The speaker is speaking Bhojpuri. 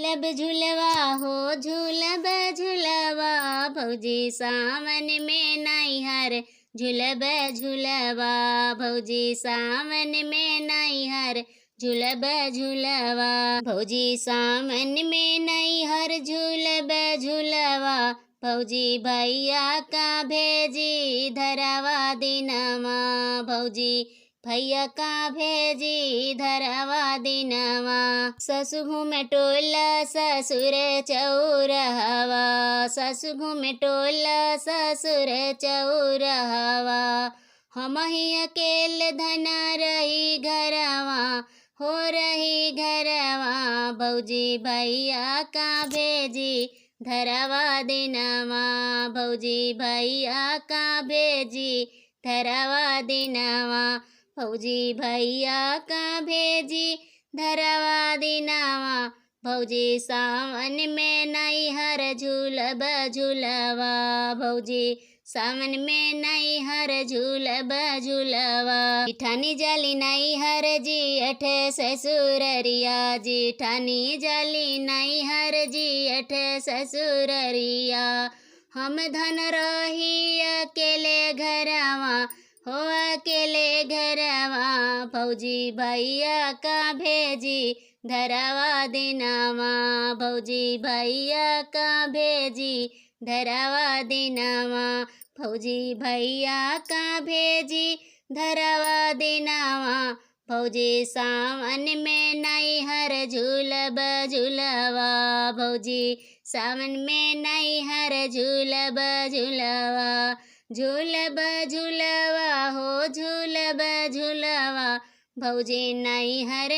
झूलब झूलवा हो झूलब झूलवा भौजी सावन में नैहर झूलब झूलवा भौजी सावन में नैहर झूलब झूलवा भौजी सावन में नैहर झूलब झूलवा भौजी भैया का भेजी धरवा दिनवा भौजी भैया का भेजी धरवा दिनवा ससु घूमे टोला ससुर चौरहवा ससु घूमे टोला ससुर चौरहवा हम ही अकेले धन रही घरवा हो रही घरवा भौजी भैया का भेजी धरवा दिनवा भौजी भैया का भेजी धरवा दिनवा भौजी भैया का भेजी धरवा दिनवा भौजी सावन में नैहर झूलब झूलवा भौजी सावन में नैहर झूलब झूलवा जेठानी जाली नैहर जी अठ ससुररिया जेठानी जाली नैहर जी अठ ससुररिया हम धन रही अकेले घरवा हो अकेले घरवा भौजी भैया का भेजी धरवा दिनवा भौजी भैया का भेजी धरवा दिनवा भौजी भैया का भेजी धरवा दिनवा भौजी सावन में नैहर झूलब झूलवा भौजी सावन में नैहर झूलब झूलवा झूलब झूलवा हो झूलब झूलवा भौजी नैहर